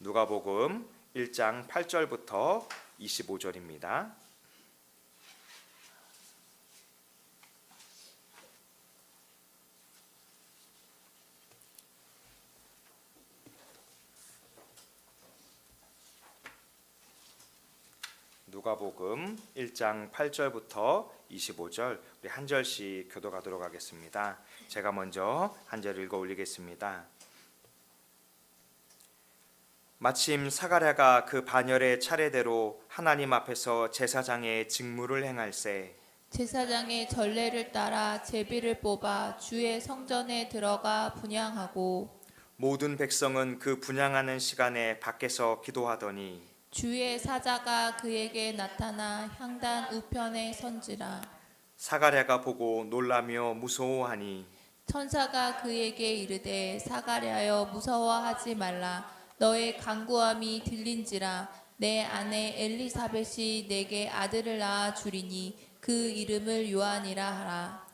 누가복음 1장 8절부터 25절입니다. 누가복음 1장 8절부터 25절 우리 한 절씩 교독하도록 하겠습니다. 제가 먼저 한 절 읽어 올리겠습니다. 마침 사가랴가 그 반열의 차례대로 하나님 앞에서 제사장의 직무를 행할세 제사장의 전례를 따라 제비를 뽑아 주의 성전에 들어가 분향하고 모든 백성은 그 분향하는 시간에 밖에서 기도하더니 주의 사자가 그에게 나타나 향단 우편에 선지라. 사가랴가 보고 놀라며 무서워하니 천사가 그에게 이르되 사가랴여 무서워하지 말라. 너의 간구함이 들린지라. 내 아내 엘리사벳이 내게 아들을 낳아 주리니 그 이름을 요한이라 하라.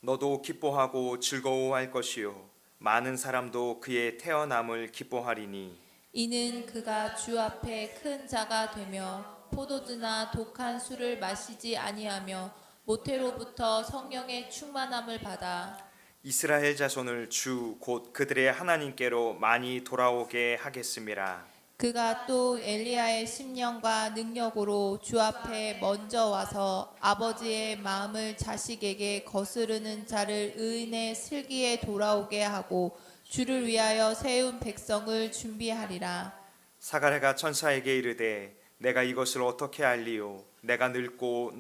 너도 기뻐하고 즐거워할 것이요 많은 사람도 그의 태어남을 기뻐하리니 이는 그가 주 앞에 큰 자가 되며 포도주나 독한 술을 마시지 아니하며 모태로부터 성령의 충만함을 받아 이스라엘 자손을 주 곧 그들의 하나님께로 많이 돌아오게 하겠음이라. 그가 또 엘리야의 심령과 능력으로 주 앞에 먼저 와서 아버지의 마음을 자식에게 거스르는 자를 의인의 슬기에 돌아오게 하고 주를 위하여 세운 백성을 준비하리라. 사가랴가 천사에게 이르되 내가 이것을 어떻게 알리요 내가 늙고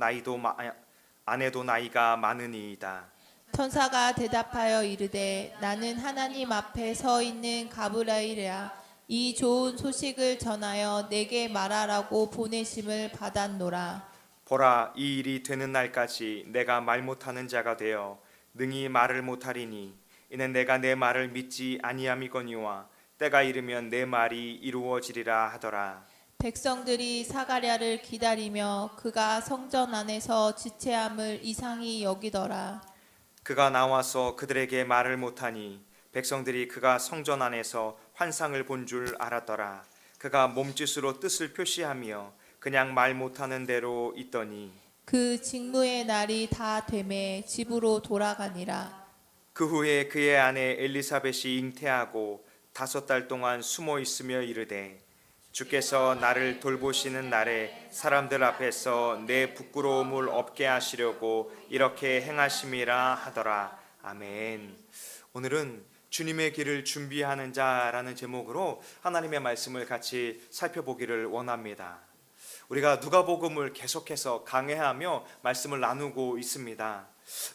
아내도 나이가 많으니이다. 천사가 대답하여 이르되 나는 하나님 앞에 서 있는 가브리엘이라. 이 좋은 소식을 전하여 내게 말하라고 보내심을 받았노라. 보라 이 일이 되는 날까지 내가 말 못하는 자가 되어 능히 말을 못하리니 이는 내가 내 말을 믿지 아니함이거니와 때가 이르면 내 말이 이루어지리라 하더라. 백성들이 사가랴를 기다리며 그가 성전 안에서 지체함을 이상히 여기더라. 그가 나와서 그들에게 말을 못하니 백성들이 그가 성전 안에서 환상을 본 줄 알았더라. 그가 몸짓으로 뜻을 표시하며 그냥 말 못하는 대로 있더니 그 직무의 날이 다 되매 집으로 돌아가니라. 그 후에 그의 아내 엘리사벳이 잉태하고 5달 동안 숨어 있으며 이르되 주께서 나를 돌보시는 날에 사람들 앞에서 내 부끄러움을 없게 하시려고 이렇게 행하심이라 하더라. 아멘. 오늘은 주님의 길을 준비하는 자라는 제목으로 하나님의 말씀을 같이 살펴보기를 원합니다. 우리가 누가복음을 계속해서 강해하며 말씀을 나누고 있습니다.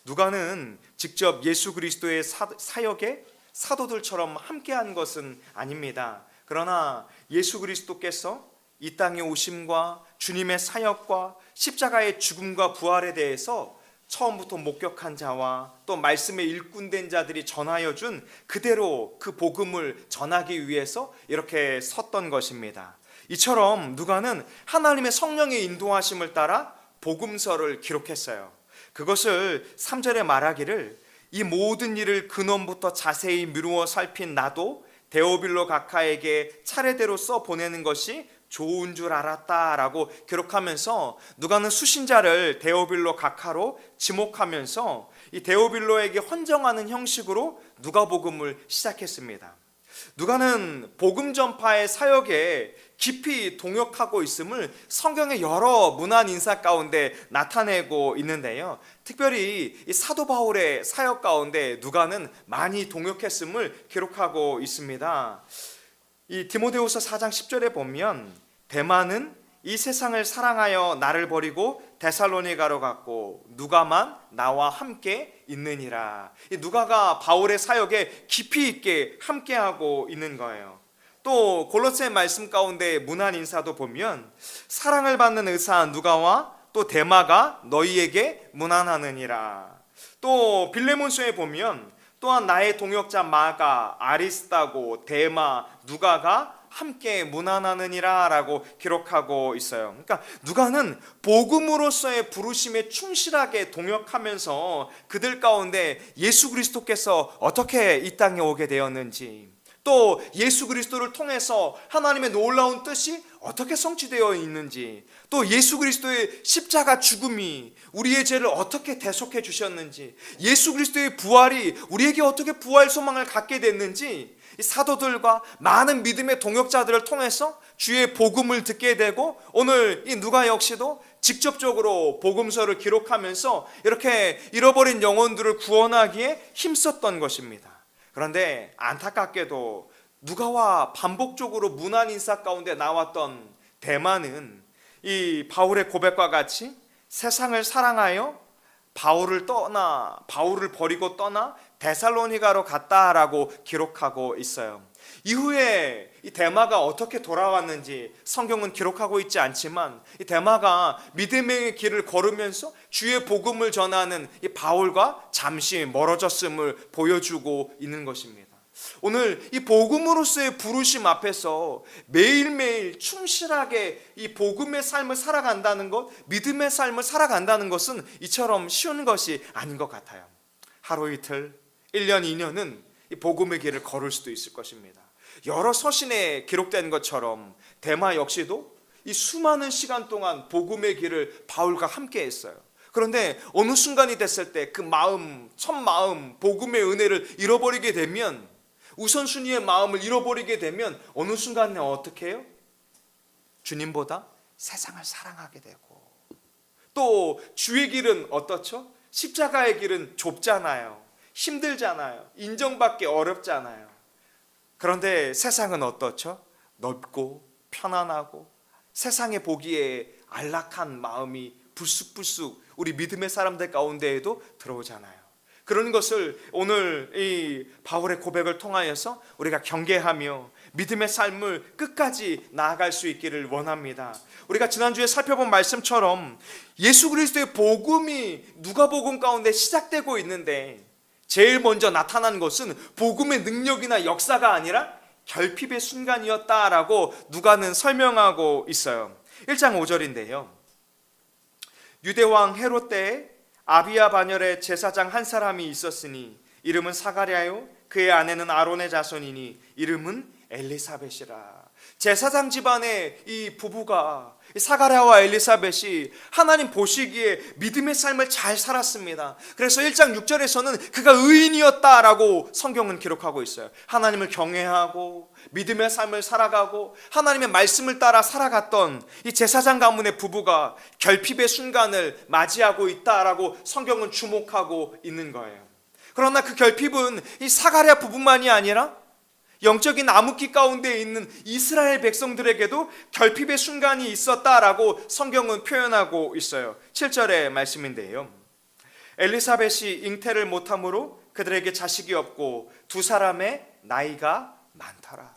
누가는 직접 예수 그리스도의 사역에 사도들처럼 함께한 것은 아닙니다. 그러나 예수 그리스도께서 이 땅에 오심과 주님의 사역과 십자가의 죽음과 부활에 대해서 처음부터 목격한 자와 또 말씀의 일꾼된 자들이 전하여 준 그대로 그 복음을 전하기 위해서 이렇게 섰던 것입니다. 이처럼 누가는 하나님의 성령의 인도하심을 따라 복음서를 기록했어요. 그것을 3절에 말하기를 이 모든 일을 근원부터 자세히 미루어 살핀 나도 데오빌로 각하에게 차례대로 써 보내는 것이 좋은 줄 알았다라고 기록하면서 누가는 수신자를 데오빌로 각하로 지목하면서 이 데오빌로에게 헌정하는 형식으로 누가복음을 시작했습니다. 누가는 복음 전파의 사역에 깊이 동역하고 있음을 성경의 여러 문안 인사 가운데 나타내고 있는데요. 특별히 이 사도 바울의 사역 가운데 누가는 많이 동역했음을 기록하고 있습니다. 이 디모데후서 4장 10절에 보면 데마는 이 세상을 사랑하여 나를 버리고 데살로니가로 갔고 누가만 나와 함께 있느니라. 이 누가가 바울의 사역에 깊이 있게 함께하고 있는 거예요. 또 골로새 말씀 가운데 문안 인사도 보면 사랑을 받는 의사 누가와 또 데마가 너희에게 문안하느니라. 또 빌레몬서에 보면 또한 나의 동역자 마가, 아리스다고, 데마, 누가가 함께 문안하느니라 라고 기록하고 있어요. 그러니까 누가는 복음으로서의 부르심에 충실하게 동역하면서 그들 가운데 예수 그리스도께서 어떻게 이 땅에 오게 되었는지, 또 예수 그리스도를 통해서 하나님의 놀라운 뜻이 어떻게 성취되어 있는지, 또 예수 그리스도의 십자가 죽음이 우리의 죄를 어떻게 대속해 주셨는지, 예수 그리스도의 부활이 우리에게 어떻게 부활 소망을 갖게 됐는지, 이 사도들과 많은 믿음의 동역자들을 통해서 주의 복음을 듣게 되고, 오늘 이 누가 역시도 직접적으로 복음서를 기록하면서 이렇게 잃어버린 영혼들을 구원하기에 힘썼던 것입니다. 그런데 안타깝게도 누가와 반복적으로 문안 인사 가운데 나왔던 데마는 이 바울의 고백과 같이 세상을 사랑하여 바울을 버리고 떠나 데살로니가로 갔다라고 기록하고 있어요. 이후에 이 데마가 어떻게 돌아왔는지 성경은 기록하고 있지 않지만, 이 데마가 믿음의 길을 걸으면서 주의 복음을 전하는 이 바울과 잠시 멀어졌음을 보여주고 있는 것입니다. 오늘 이 복음으로서의 부르심 앞에서 매일매일 충실하게 이 복음의 삶을 살아간다는 것, 믿음의 삶을 살아간다는 것은 이처럼 쉬운 것이 아닌 것 같아요. 하루 이틀, 1년, 2년은 이 복음의 길을 걸을 수도 있을 것입니다. 여러 서신에 기록된 것처럼 데마 역시도 이 수많은 시간 동안 복음의 길을 바울과 함께 했어요. 그런데 어느 순간이 됐을 때 그 마음, 첫 마음, 복음의 은혜를 잃어버리게 되면, 우선순위의 마음을 잃어버리게 되면 어느 순간에 어떻게 해요? 주님보다 세상을 사랑하게 되고, 또 주의 길은 어떻죠? 십자가의 길은 좁잖아요. 힘들잖아요. 인정받기 어렵잖아요. 그런데 세상은 어떻죠? 넓고 편안하고 세상에 보기에 안락한 마음이 불쑥불쑥 우리 믿음의 사람들 가운데에도 들어오잖아요. 그런 것을 오늘 이 바울의 고백을 통하여서 우리가 경계하며 믿음의 삶을 끝까지 나아갈 수 있기를 원합니다. 우리가 지난주에 살펴본 말씀처럼 예수 그리스도의 복음이 누가복음 가운데 시작되고 있는데, 제일 먼저 나타난 것은 복음의 능력이나 역사가 아니라 결핍의 순간이었다라고 누가는 설명하고 있어요. 1장 5절인데요. 유대왕 헤롯 때에 아비야 반열에 제사장 한 사람이 있었으니 이름은 사가랴요, 그의 아내는 아론의 자손이니 이름은 엘리사벳이라. 제사장 집안의 이 부부가, 사가랴와 엘리사벳이 하나님 보시기에 믿음의 삶을 잘 살았습니다. 그래서 1장 6절에서는 그가 의인이었다라고 성경은 기록하고 있어요. 하나님을 경외하고 믿음의 삶을 살아가고 하나님의 말씀을 따라 살아갔던 이 제사장 가문의 부부가 결핍의 순간을 맞이하고 있다라고 성경은 주목하고 있는 거예요. 그러나 그 결핍은 이 사가랴 부부만이 아니라 영적인 암흑기 가운데 있는 이스라엘 백성들에게도 결핍의 순간이 있었다라고 성경은 표현하고 있어요. 7절의 말씀인데요. 엘리사벳이 잉태를 못함으로 그들에게 자식이 없고 두 사람의 나이가 많더라.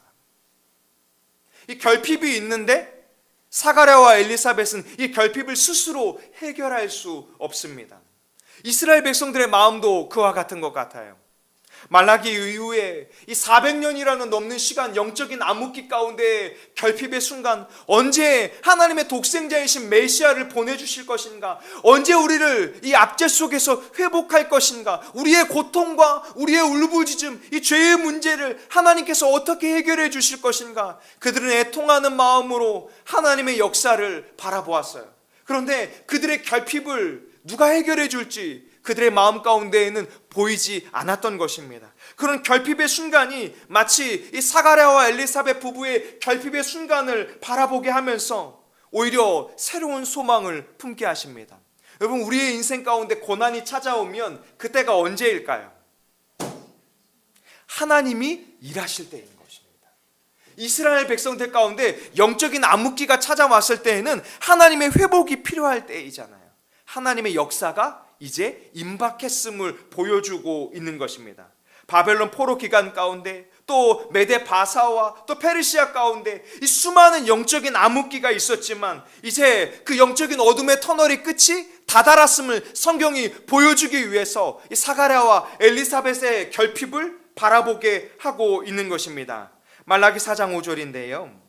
이 결핍이 있는데 사가랴와 엘리사벳은 이 결핍을 스스로 해결할 수 없습니다. 이스라엘 백성들의 마음도 그와 같은 것 같아요. 말라기 이후에 이 400년이라는 넘는 시간 영적인 암흑기 가운데 결핍의 순간, 언제 하나님의 독생자이신 메시아를 보내주실 것인가, 언제 우리를 이 압제 속에서 회복할 것인가, 우리의 고통과 우리의 울부짖음, 이 죄의 문제를 하나님께서 어떻게 해결해 주실 것인가, 그들은 애통하는 마음으로 하나님의 역사를 바라보았어요. 그런데 그들의 결핍을 누가 해결해 줄지 그들의 마음 가운데에는 보이지 않았던 것입니다. 그런 결핍의 순간이 마치 이 사가랴와 엘리사벳 부부의 결핍의 순간을 바라보게 하면서 오히려 새로운 소망을 품게 하십니다. 여러분, 우리의 인생 가운데 고난이 찾아오면 그때가 언제일까요? 하나님이 일하실 때인 것입니다. 이스라엘 백성들 가운데 영적인 암흑기가 찾아왔을 때에는 하나님의 회복이 필요할 때이잖아요. 하나님의 역사가 이제 임박했음을 보여주고 있는 것입니다. 바벨론 포로 기간 가운데, 또 메데 바사와 또 페르시아 가운데 이 수많은 영적인 암흑기가 있었지만 이제 그 영적인 어둠의 터널이 끝이 다다랐음을 성경이 보여주기 위해서 이 사가랴와 엘리사벳의 결핍을 바라보게 하고 있는 것입니다. 말라기 4장 5절인데요.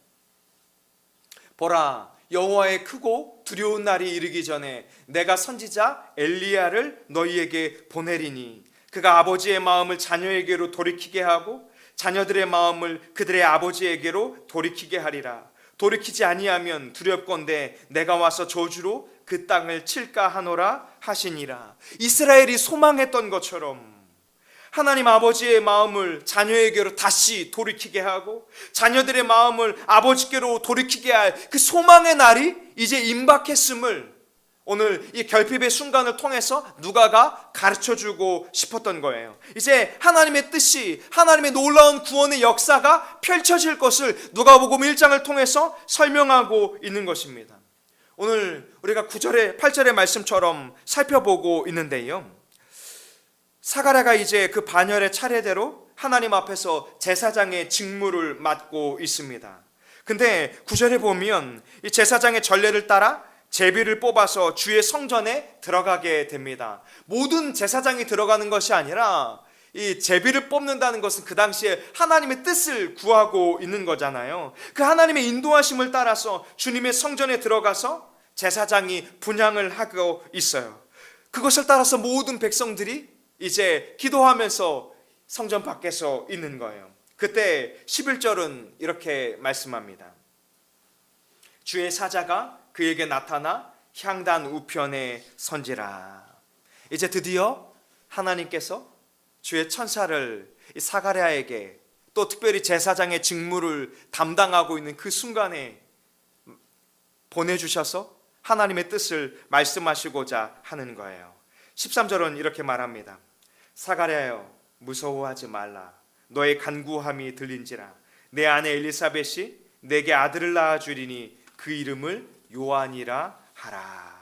보라, 여호와의 크고 두려운 날이 이르기 전에 내가 선지자 엘리야를 너희에게 보내리니 그가 아버지의 마음을 자녀에게로 돌이키게 하고 자녀들의 마음을 그들의 아버지에게로 돌이키게 하리라. 돌이키지 아니하면 두렵건대 내가 와서 저주로 그 땅을 칠까 하노라 하시니라. 이스라엘이 소망했던 것처럼 하나님 아버지의 마음을 자녀에게로 다시 돌이키게 하고 자녀들의 마음을 아버지께로 돌이키게 할 그 소망의 날이 이제 임박했음을 오늘 이 결핍의 순간을 통해서 누가가 가르쳐주고 싶었던 거예요. 이제 하나님의 뜻이, 하나님의 놀라운 구원의 역사가 펼쳐질 것을 누가복음 1장을 통해서 설명하고 있는 것입니다. 오늘 우리가 9절에 8절의 말씀처럼 살펴보고 있는데요, 사가랴가 이제 그 반열의 차례대로 하나님 앞에서 제사장의 직무를 맡고 있습니다. 근데 9절에 보면 이 제사장의 전례를 따라 제비를 뽑아서 주의 성전에 들어가게 됩니다. 모든 제사장이 들어가는 것이 아니라 이 제비를 뽑는다는 것은 그 당시에 하나님의 뜻을 구하고 있는 거잖아요. 그 하나님의 인도하심을 따라서 주님의 성전에 들어가서 제사장이 분향을 하고 있어요. 그것을 따라서 모든 백성들이 이제 기도하면서 성전 밖에서 있는 거예요. 그때 11절은 이렇게 말씀합니다. 주의 사자가 그에게 나타나 향단 우편에 선지라. 이제 드디어 하나님께서 주의 천사를 이 사가랴에게, 또 특별히 제사장의 직무를 담당하고 있는 그 순간에 보내주셔서 하나님의 뜻을 말씀하시고자 하는 거예요. 13절은 이렇게 말합니다. 사가랴여 무서워하지 말라. 너의 간구함이 들린지라. 내 아내 엘리사벳이 내게 아들을 낳아주리니 그 이름을 요한이라 하라.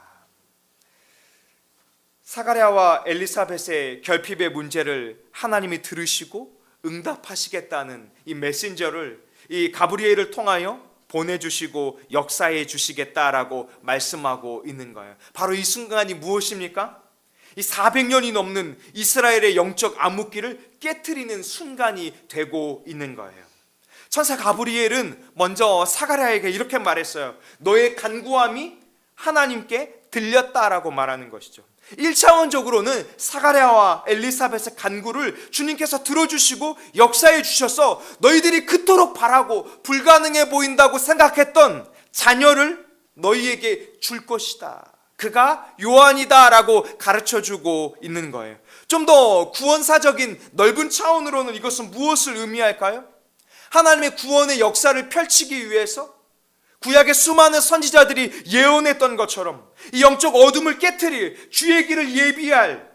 사가랴와 엘리사벳의 결핍의 문제를 하나님이 들으시고 응답하시겠다는 이 메신저를 이 가브리엘을 통하여 보내주시고 역사해 주시겠다라고 말씀하고 있는 거예요. 바로 이 순간이 무엇입니까? 이 400년이 넘는 이스라엘의 영적 암흑기를 깨트리는 순간이 되고 있는 거예요. 천사 가브리엘은 먼저 사가랴에게 이렇게 말했어요. 너의 간구함이 하나님께 들렸다라고 말하는 것이죠. 1차원적으로는 사가랴와 엘리사벳의 간구를 주님께서 들어주시고 역사해 주셔서 너희들이 그토록 바라고 불가능해 보인다고 생각했던 자녀를 너희에게 줄 것이다. 그가 요한이다 라고 가르쳐주고 있는 거예요. 좀 더 구원사적인 넓은 차원으로는 이것은 무엇을 의미할까요? 하나님의 구원의 역사를 펼치기 위해서 구약의 수많은 선지자들이 예언했던 것처럼 이 영적 어둠을 깨트릴 주의 길을 예비할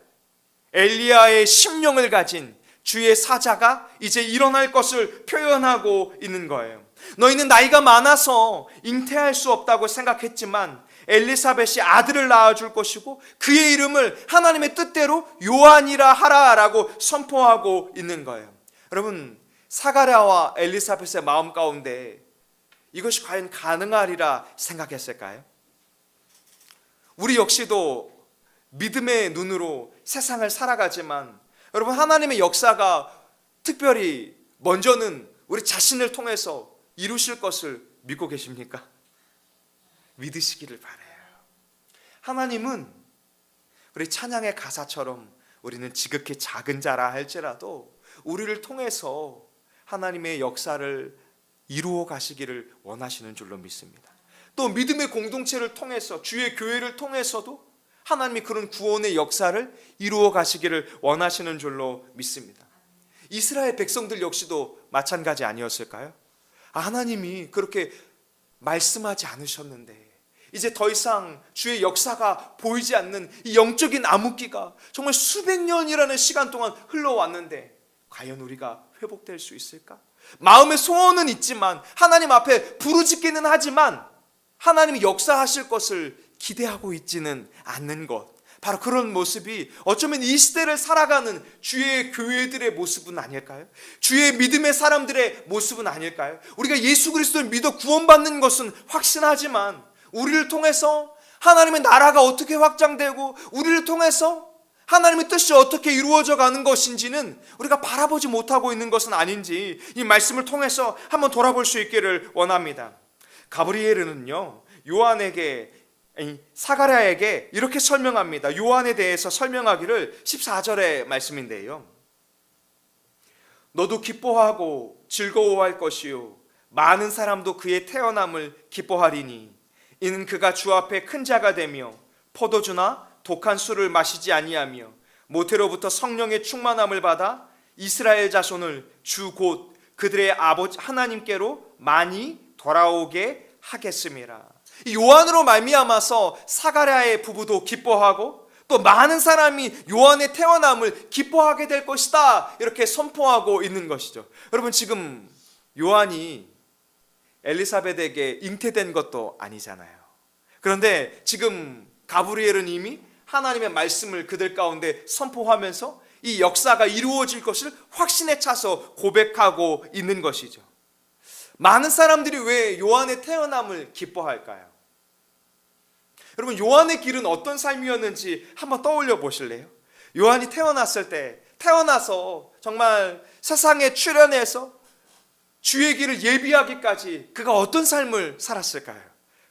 엘리야의 심령을 가진 주의 사자가 이제 일어날 것을 표현하고 있는 거예요. 너희는 나이가 많아서 잉태할 수 없다고 생각했지만 엘리사벳이 아들을 낳아줄 것이고 그의 이름을 하나님의 뜻대로 요한이라 하라라고 선포하고 있는 거예요. 여러분, 사가랴와 엘리사벳의 마음 가운데 이것이 과연 가능하리라 생각했을까요? 우리 역시도 믿음의 눈으로 세상을 살아가지만 여러분, 하나님의 역사가 특별히 먼저는 우리 자신을 통해서 이루실 것을 믿고 계십니까? 믿으시기를 바라요. 하나님은 우리 찬양의 가사처럼 우리는 지극히 작은 자라 할지라도 우리를 통해서 하나님의 역사를 이루어 가시기를 원하시는 줄로 믿습니다. 또 믿음의 공동체를 통해서 주의 교회를 통해서도 하나님이 그런 구원의 역사를 이루어 가시기를 원하시는 줄로 믿습니다. 이스라엘 백성들 역시도 마찬가지 아니었을까요? 하나님이 그렇게 말씀하지 않으셨는데 이제 더 이상 주의 역사가 보이지 않는 이 영적인 암흑기가 정말 수백 년이라는 시간 동안 흘러왔는데 과연 우리가 회복될 수 있을까? 마음의 소원은 있지만 하나님 앞에 부르짖기는 하지만 하나님이 역사하실 것을 기대하고 있지는 않는 것, 바로 그런 모습이 어쩌면 이 시대를 살아가는 주의 교회들의 모습은 아닐까요? 주의 믿음의 사람들의 모습은 아닐까요? 우리가 예수 그리스도를 믿어 구원받는 것은 확신하지만 우리를 통해서 하나님의 나라가 어떻게 확장되고 우리를 통해서 하나님의 뜻이 어떻게 이루어져 가는 것인지는 우리가 바라보지 못하고 있는 것은 아닌지 이 말씀을 통해서 한번 돌아볼 수 있기를 원합니다. 가브리엘은요, 요한에게, 사가랴에게 이렇게 설명합니다. 요한에 대해서 설명하기를 14절의 말씀인데요. 너도 기뻐하고 즐거워할 것이요 많은 사람도 그의 태어남을 기뻐하리니 이는 그가 주 앞에 큰 자가 되며 포도주나 독한 술을 마시지 아니하며 모태로부터 성령의 충만함을 받아 이스라엘 자손을 주 곧 그들의 아버지 하나님께로 많이 돌아오게 하겠음이라. 요한으로 말미암아서 사가랴의 부부도 기뻐하고 또 많은 사람이 요한의 태어남을 기뻐하게 될 것이다, 이렇게 선포하고 있는 것이죠. 여러분, 지금 요한이 엘리사벳에게 잉태된 것도 아니잖아요. 그런데 지금 가브리엘은 이미 하나님의 말씀을 그들 가운데 선포하면서 이 역사가 이루어질 것을 확신에 차서 고백하고 있는 것이죠. 많은 사람들이 왜 요한의 태어남을 기뻐할까요? 여러분, 요한의 길은 어떤 삶이었는지 한번 떠올려 보실래요? 요한이 태어나서 정말 세상에 출현해서 주의 길을 예비하기까지 그가 어떤 삶을 살았을까요?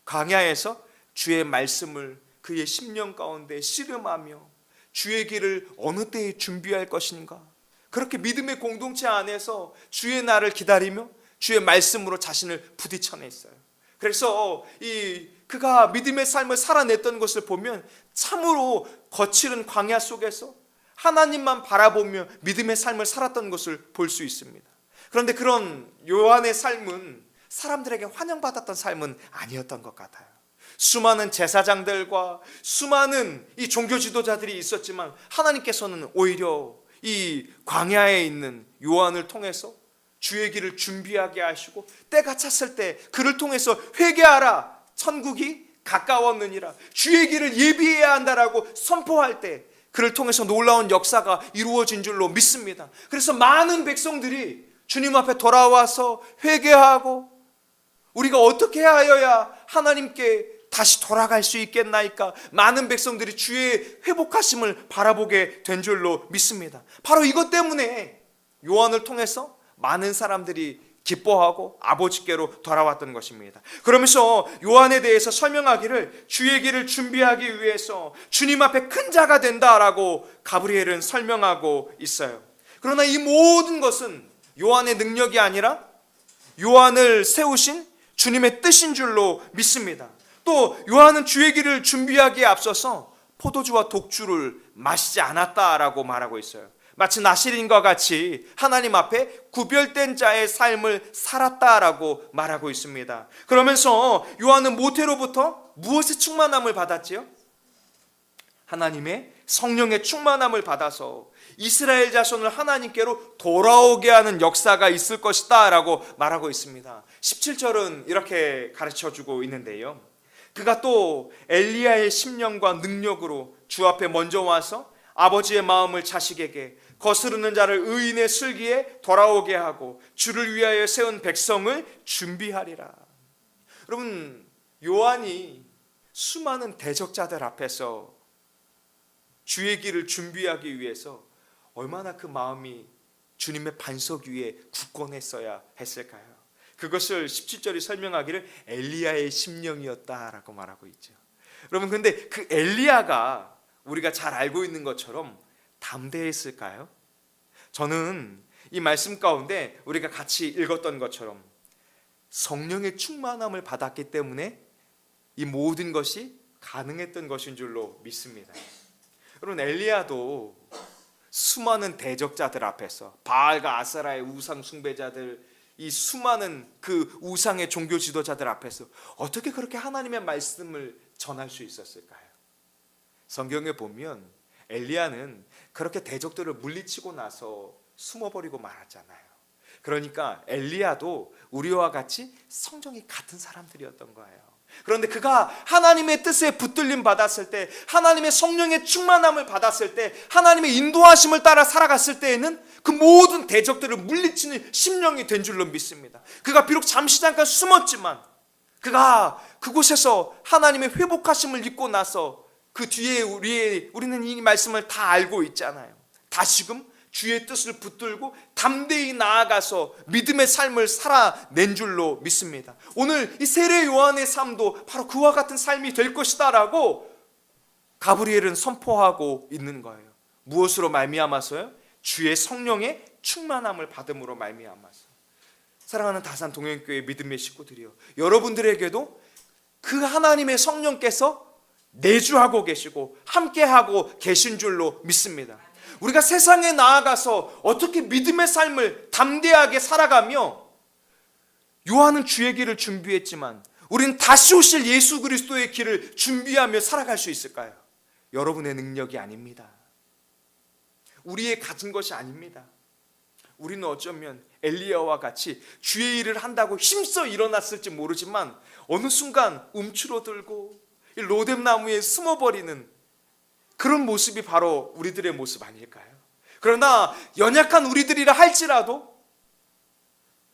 광야에서 주의 말씀을 그의 심령 가운데 씨름하며 주의 길을 어느 때에 준비할 것인가, 그렇게 믿음의 공동체 안에서 주의 날을 기다리며 주의 말씀으로 자신을 부딪혀냈어요. 그래서 그가 믿음의 삶을 살아냈던 것을 보면 참으로 거칠은 광야 속에서 하나님만 바라보며 믿음의 삶을 살았던 것을 볼 수 있습니다. 그런데 그런 요한의 삶은 사람들에게 환영받았던 삶은 아니었던 것 같아요. 수많은 제사장들과 수많은 이 종교 지도자들이 있었지만 하나님께서는 오히려 이 광야에 있는 요한을 통해서 주의 길을 준비하게 하시고 때가 찼을 때 그를 통해서 회개하라, 천국이 가까웠느니라, 주의 길을 예비해야 한다라고 선포할 때 그를 통해서 놀라운 역사가 이루어진 줄로 믿습니다. 그래서 많은 백성들이 주님 앞에 돌아와서 회개하고 우리가 어떻게 하여야 하나님께 다시 돌아갈 수 있겠나이까, 많은 백성들이 주의 회복하심을 바라보게 된 줄로 믿습니다. 바로 이것 때문에 요한을 통해서 많은 사람들이 기뻐하고 아버지께로 돌아왔던 것입니다. 그러면서 요한에 대해서 설명하기를 주의 길을 준비하기 위해서 주님 앞에 큰 자가 된다라고 가브리엘은 설명하고 있어요. 그러나 이 모든 것은 요한의 능력이 아니라 요한을 세우신 주님의 뜻인 줄로 믿습니다. 또 요한은 주의 길을 준비하기에 앞서서 포도주와 독주를 마시지 않았다라고 말하고 있어요. 마치 나실인과 같이 하나님 앞에 구별된 자의 삶을 살았다라고 말하고 있습니다. 그러면서 요한은 모태로부터 무엇의 충만함을 받았지요? 하나님의 성령의 충만함을 받아서 이스라엘 자손을 하나님께로 돌아오게 하는 역사가 있을 것이다 라고 말하고 있습니다. 17절은 이렇게 가르쳐주고 있는데요, 그가 또 엘리야의 심령과 능력으로 주 앞에 먼저 와서 아버지의 마음을 자식에게, 거스르는 자를 의인의 슬기에 돌아오게 하고 주를 위하여 세운 백성을 준비하리라. 여러분, 요한이 수많은 대적자들 앞에서 주의 길을 준비하기 위해서 얼마나 그 마음이 주님의 반석 위에 굳건했어야 했을까요? 그것을 17절이 설명하기를 엘리야의 심령이었다라고 말하고 있죠. 여러분, 근데 그 엘리야가 우리가 잘 알고 있는 것처럼 담대했을까요? 저는 이 말씀 가운데 우리가 같이 읽었던 것처럼 성령의 충만함을 받았기 때문에 이 모든 것이 가능했던 것인 줄로 믿습니다. 여러분, 엘리야도 수많은 대적자들 앞에서 바알과 아세라의 우상 숭배자들, 이 수많은 그 우상의 종교 지도자들 앞에서 어떻게 그렇게 하나님의 말씀을 전할 수 있었을까요? 성경에 보면 엘리야는 그렇게 대적들을 물리치고 나서 숨어버리고 말았잖아요. 그러니까 엘리야도 우리와 같이 성정이 같은 사람들이었던 거예요. 그런데 그가 하나님의 뜻에 붙들림 받았을 때, 하나님의 성령의 충만함을 받았을 때, 하나님의 인도하심을 따라 살아갔을 때에는 그 모든 대적들을 물리치는 심령이 된 줄로 믿습니다. 그가 비록 잠시 잠깐 숨었지만 그가 그곳에서 하나님의 회복하심을 입고 나서 그 뒤에 우리는 이 말씀을 다 알고 있잖아요. 다시금 주의 뜻을 붙들고 담대히 나아가서 믿음의 삶을 살아낸 줄로 믿습니다. 오늘 이 세례 요한의 삶도 바로 그와 같은 삶이 될 것이다 라고 가브리엘은 선포하고 있는 거예요. 무엇으로 말미암아서요? 주의 성령의 충만함을 받음으로 말미암아서 사랑하는 다산 동행교회 믿음의 식구들이요, 여러분들에게도 그 하나님의 성령께서 내주하고 계시고 함께하고 계신 줄로 믿습니다. 우리가 세상에 나아가서 어떻게 믿음의 삶을 담대하게 살아가며, 요한은 주의 길을 준비했지만 우리는 다시 오실 예수 그리스도의 길을 준비하며 살아갈 수 있을까요? 여러분의 능력이 아닙니다. 우리의 가진 것이 아닙니다. 우리는 어쩌면 엘리야와 같이 주의 일을 한다고 힘써 일어났을지 모르지만 어느 순간 움츠러들고 로뎀나무에 숨어버리는 그런 모습이 바로 우리들의 모습 아닐까요? 그러나 연약한 우리들이라 할지라도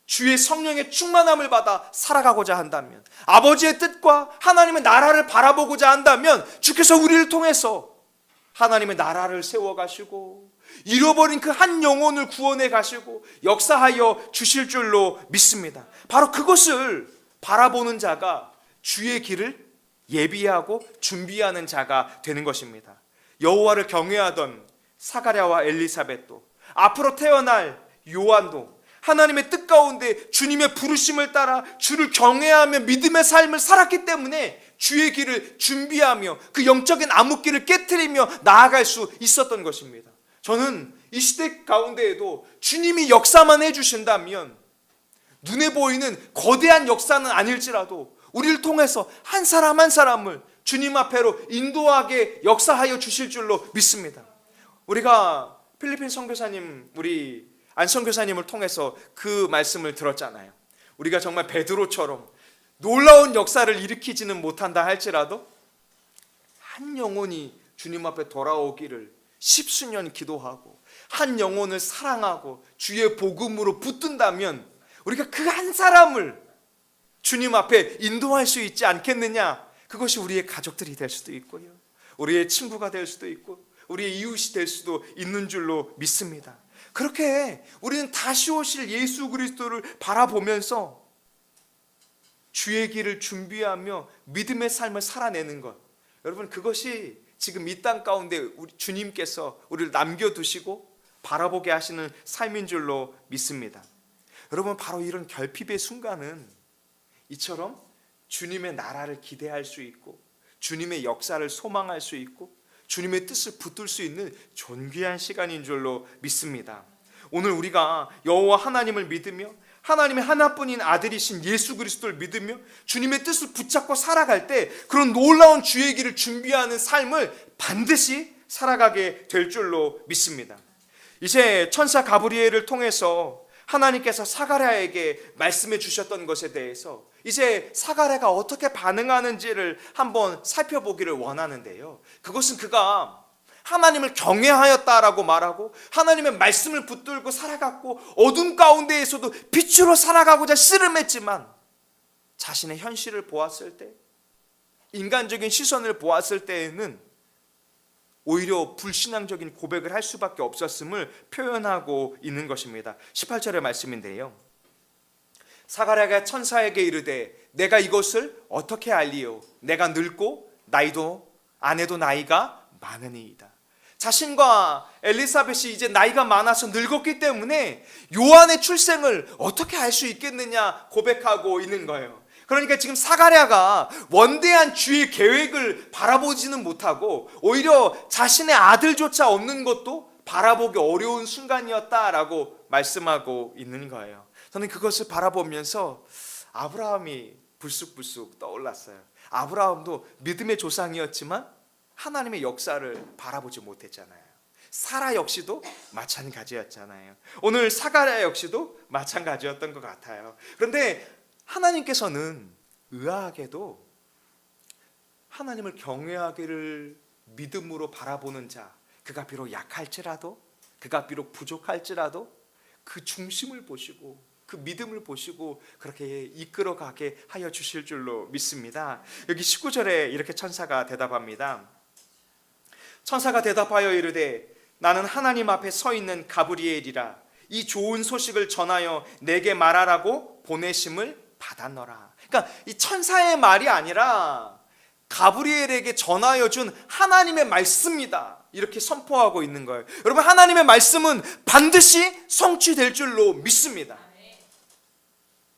주의 성령의 충만함을 받아 살아가고자 한다면, 아버지의 뜻과 하나님의 나라를 바라보고자 한다면 주께서 우리를 통해서 하나님의 나라를 세워가시고 잃어버린 그 한 영혼을 구원해 가시고 역사하여 주실 줄로 믿습니다. 바로 그것을 바라보는 자가 주의 길을 예비하고 준비하는 자가 되는 것입니다. 여호와를 경외하던 사가랴와 엘리사벳도, 앞으로 태어날 요한도 하나님의 뜻 가운데 주님의 부르심을 따라 주를 경외하며 믿음의 삶을 살았기 때문에 주의 길을 준비하며 그 영적인 암흑기를 깨트리며 나아갈 수 있었던 것입니다. 저는 이 시대 가운데에도 주님이 역사만 해주신다면, 눈에 보이는 거대한 역사는 아닐지라도 우리를 통해서 한 사람 한 사람을 주님 앞에로 인도하게 역사하여 주실 줄로 믿습니다. 우리가 필리핀 선교사님, 우리 안 선교사님을 통해서 그 말씀을 들었잖아요. 우리가 정말 베드로처럼 놀라운 역사를 일으키지는 못한다 할지라도 한 영혼이 주님 앞에 돌아오기를 십수년 기도하고 한 영혼을 사랑하고 주의 복음으로 붙든다면 우리가 그 한 사람을 주님 앞에 인도할 수 있지 않겠느냐. 그것이 우리의 가족들이 될 수도 있고요, 우리의 친구가 될 수도 있고 우리의 이웃이 될 수도 있는 줄로 믿습니다. 그렇게 우리는 다시 오실 예수 그리스도를 바라보면서 주의 길을 준비하며 믿음의 삶을 살아내는 것, 여러분 그것이 지금 이 땅 가운데 우리 주님께서 우리를 남겨두시고 바라보게 하시는 삶인 줄로 믿습니다. 여러분 바로 이런 결핍의 순간은 이처럼 주님의 나라를 기대할 수 있고 주님의 역사를 소망할 수 있고 주님의 뜻을 붙들 수 있는 존귀한 시간인 줄로 믿습니다. 오늘 우리가 여호와 하나님을 믿으며 하나님의 하나뿐인 아들이신 예수 그리스도를 믿으며 주님의 뜻을 붙잡고 살아갈 때 그런 놀라운 주의 길을 준비하는 삶을 반드시 살아가게 될 줄로 믿습니다. 이제 천사 가브리엘을 통해서 하나님께서 사가랴에게 말씀해 주셨던 것에 대해서 이제 사가랴가 어떻게 반응하는지를 한번 살펴보기를 원하는데요, 그것은 그가 하나님을 경외하였다라고 말하고 하나님의 말씀을 붙들고 살아갔고 어둠 가운데에서도 빛으로 살아가고자 씨름했지만 자신의 현실을 보았을 때, 인간적인 시선을 보았을 때에는 오히려 불신앙적인 고백을 할 수밖에 없었음을 표현하고 있는 것입니다. 18절의 말씀인데요, 사가랴가 천사에게 이르되 내가 이것을 어떻게 알리요? 내가 늙고 나이도 아내도 나이가 많으니이다. 자신과 엘리사벳이 이제 나이가 많아서 늙었기 때문에 요한의 출생을 어떻게 알 수 있겠느냐 고백하고 있는 거예요. 그러니까 지금 사가랴가 원대한 주의 계획을 바라보지는 못하고 오히려 자신의 아들조차 없는 것도 바라보기 어려운 순간이었다라고 말씀하고 있는 거예요. 저는 그것을 바라보면서 아브라함이 불쑥불쑥 떠올랐어요. 아브라함도 믿음의 조상이었지만 하나님의 역사를 바라보지 못했잖아요. 사라 역시도 마찬가지였잖아요. 오늘 사가랴 역시도 마찬가지였던 것 같아요. 그런데 하나님께서는 의아하게도 하나님을 경외하기를 믿음으로 바라보는 자, 그가 비록 약할지라도, 그가 비록 부족할지라도 그 중심을 보시고 그 믿음을 보시고 그렇게 이끌어가게 하여 주실 줄로 믿습니다. 여기 19절에 이렇게 천사가 대답합니다. 천사가 대답하여 이르되 나는 하나님 앞에 서 있는 가브리엘이라. 이 좋은 소식을 전하여 내게 말하라고 보내심을 받았노라. 그러니까 이 천사의 말이 아니라 가브리엘에게 전하여 준 하나님의 말씀이다, 이렇게 선포하고 있는 거예요. 여러분, 하나님의 말씀은 반드시 성취될 줄로 믿습니다.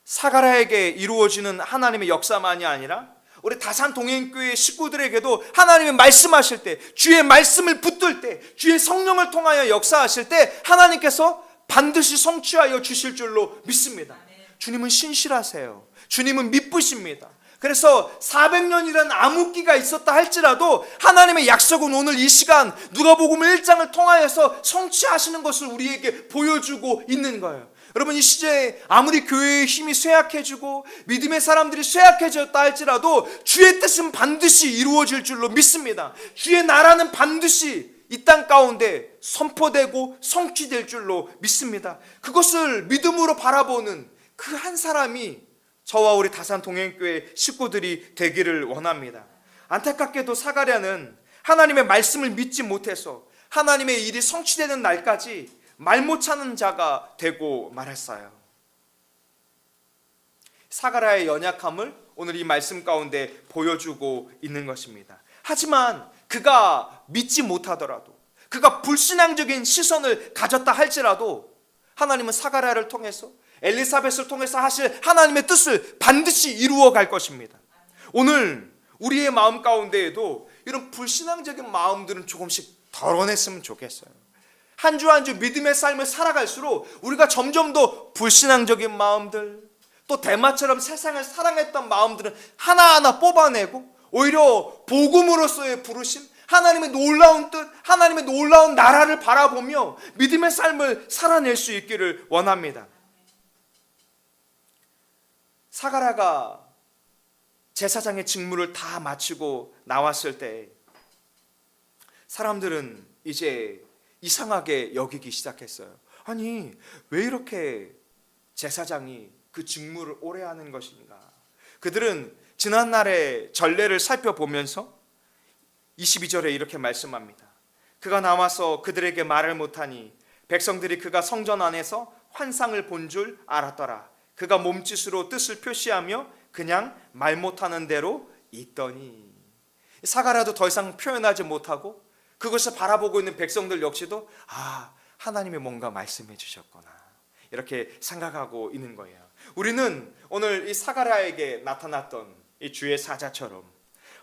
사가랴에게 이루어지는 하나님의 역사만이 아니라 우리 다산 동행교회 식구들에게도 하나님의 말씀하실 때, 주의 말씀을 붙들 때, 주의 성령을 통하여 역사하실 때 하나님께서 반드시 성취하여 주실 줄로 믿습니다. 주님은 신실하세요. 주님은 미쁘십니다. 그래서 400년이라는 암흑기가 있었다 할지라도 하나님의 약속은 오늘 이 시간 누가복음 1장을 통하여서 성취하시는 것을 우리에게 보여주고 있는 거예요. 여러분, 이 시대에 아무리 교회의 힘이 쇠약해지고 믿음의 사람들이 쇠약해졌다 할지라도 주의 뜻은 반드시 이루어질 줄로 믿습니다. 주의 나라는 반드시 이 땅 가운데 선포되고 성취될 줄로 믿습니다. 그것을 믿음으로 바라보는 그 한 사람이 저와 우리 다산 동행교회 식구들이 되기를 원합니다. 안타깝게도 사가랴는 하나님의 말씀을 믿지 못해서 하나님의 일이 성취되는 날까지 말 못 찾는 자가 되고 말았어요. 사가랴의 연약함을 오늘 이 말씀 가운데 보여주고 있는 것입니다. 하지만 그가 믿지 못하더라도, 그가 불신앙적인 시선을 가졌다 할지라도 하나님은 사가랴를 통해서, 엘리사벳을 통해서 하실 하나님의 뜻을 반드시 이루어 갈 것입니다. 오늘 우리의 마음 가운데에도 이런 불신앙적인 마음들은 조금씩 덜어냈으면 좋겠어요. 한 주 한 주 믿음의 삶을 살아갈수록 우리가 점점 더 불신앙적인 마음들, 또 대마처럼 세상을 사랑했던 마음들은 하나하나 뽑아내고 오히려 복음으로서의 부르심, 하나님의 놀라운 뜻, 하나님의 놀라운 나라를 바라보며 믿음의 삶을 살아낼 수 있기를 원합니다. 사가랴가 제사장의 직무를 다 마치고 나왔을 때 사람들은 이제 이상하게 여기기 시작했어요. 아니, 왜 이렇게 제사장이 그 직무를 오래 하는 것인가? 그들은 지난날의 전례를 살펴보면서 22절에 이렇게 말씀합니다. 그가 나와서 그들에게 말을 못하니 백성들이 그가 성전 안에서 환상을 본 줄 알았더라. 그가 몸짓으로 뜻을 표시하며 그냥 말 못하는 대로 있더니. 사가랴도 더 이상 표현하지 못하고 그것을 바라보고 있는 백성들 역시도 하나님이 뭔가 말씀해 주셨구나, 이렇게 생각하고 있는 거예요. 우리는 오늘 이 사가랴에게 나타났던 이 주의 사자처럼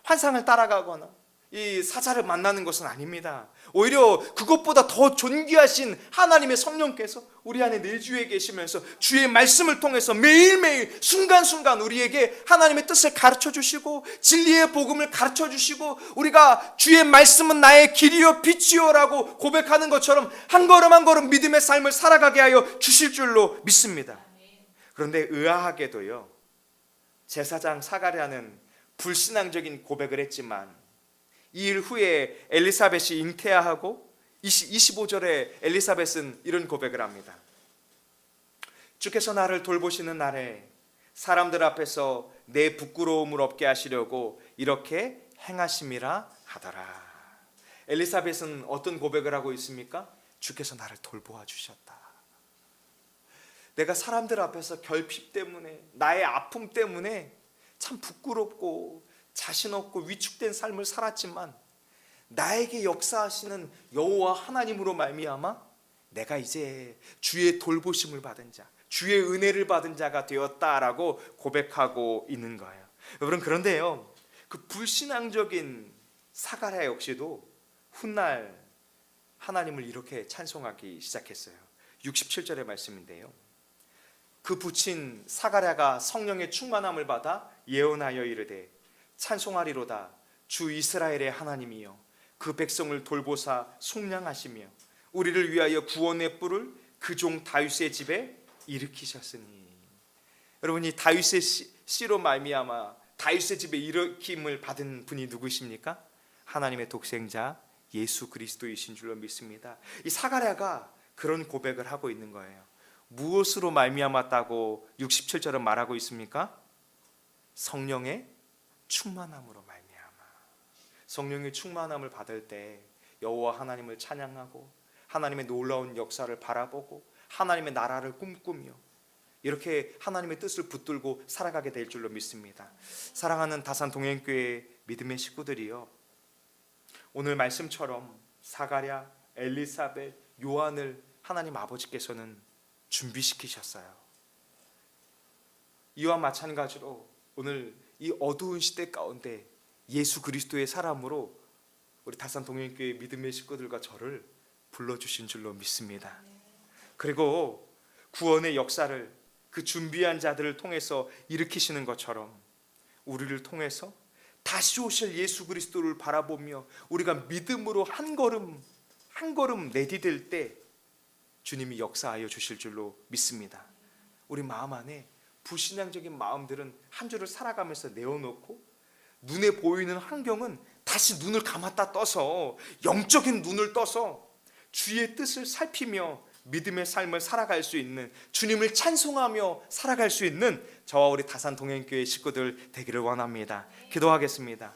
환상을 따라가거나 이 사자를 만나는 것은 아닙니다. 오히려 그것보다 더 존귀하신 하나님의 성령께서 우리 안에 내주에 계시면서 주의 말씀을 통해서 매일매일 순간순간 우리에게 하나님의 뜻을 가르쳐 주시고 진리의 복음을 가르쳐 주시고 우리가 주의 말씀은 나의 길이요 빛이요라고 고백하는 것처럼 한 걸음 한 걸음 믿음의 삶을 살아가게 하여 주실 줄로 믿습니다. 그런데 의아하게도요, 제사장 사가랴는 불신앙적인 고백을 했지만 이 일 후에 엘리사벳이 잉태하고 25절에 엘리사벳은 이런 고백을 합니다. 주께서 나를 돌보시는 날에 사람들 앞에서 내 부끄러움을 없게 하시려고 이렇게 행하심이라 하더라. 엘리사벳은 어떤 고백을 하고 있습니까? 주께서 나를 돌보아 주셨다. 내가 사람들 앞에서 결핍 때문에, 나의 아픔 때문에 참 부끄럽고 자신 없고 위축된 삶을 살았지만 나에게 역사하시는 여호와 하나님으로 말미암아 내가 이제 주의 돌보심을 받은 자, 주의 은혜를 받은 자가 되었다라고 고백하고 있는 거예요. 여러분, 그런데요, 그 불신앙적인 사가랴 역시도 훗날 하나님을 이렇게 찬송하기 시작했어요. 67절의 말씀인데요, 그 부친 사가랴가 성령의 충만함을 받아 예언하여 이르되 찬송하리로다. 주 이스라엘의 하나님이여 그 백성을 돌보사 속량하시며 우리를 위하여 구원의 뿔을 그 종 다윗의 집에 일으키셨으니. 여러분, 이 다윗의 씨로 말미암아 다윗의 집에 일으킴을 받은 분이 누구십니까? 하나님의 독생자 예수 그리스도이신 줄로 믿습니다. 이 사가랴가 그런 고백을 하고 있는 거예요. 무엇으로 말미암았다고 67절은 말하고 있습니까? 성령의 충만함으로 말미암아. 성령의 충만함을 받을 때 여호와 하나님을 찬양하고 하나님의 놀라운 역사를 바라보고 하나님의 나라를 꿈꾸며 이렇게 하나님의 뜻을 붙들고 살아가게 될 줄로 믿습니다. 사랑하는 다산 동행교회 믿음의 식구들이요, 오늘 말씀처럼 사가랴, 엘리사벳, 요한을 하나님 아버지께서는 준비시키셨어요. 이와 마찬가지로 오늘 이 어두운 시대 가운데 예수 그리스도의 사람으로 우리 다산 동행교회 믿음의 식구들과 저를 불러주신 줄로 믿습니다. 그리고 구원의 역사를 그 준비한 자들을 통해서 일으키시는 것처럼 우리를 통해서 다시 오실 예수 그리스도를 바라보며 우리가 믿음으로 한 걸음 내디딜 때 주님이 역사하여 주실 줄로 믿습니다. 우리 마음 안에 불신앙적인 마음들은 한 주를 살아가면서 내어놓고 눈에 보이는 환경은 다시 눈을 감았다 떠서 영적인 눈을 떠서 주의 뜻을 살피며 믿음의 삶을 살아갈 수 있는, 주님을 찬송하며 살아갈 수 있는 저와 우리 다산 동행교회 식구들 되기를 원합니다. 기도하겠습니다.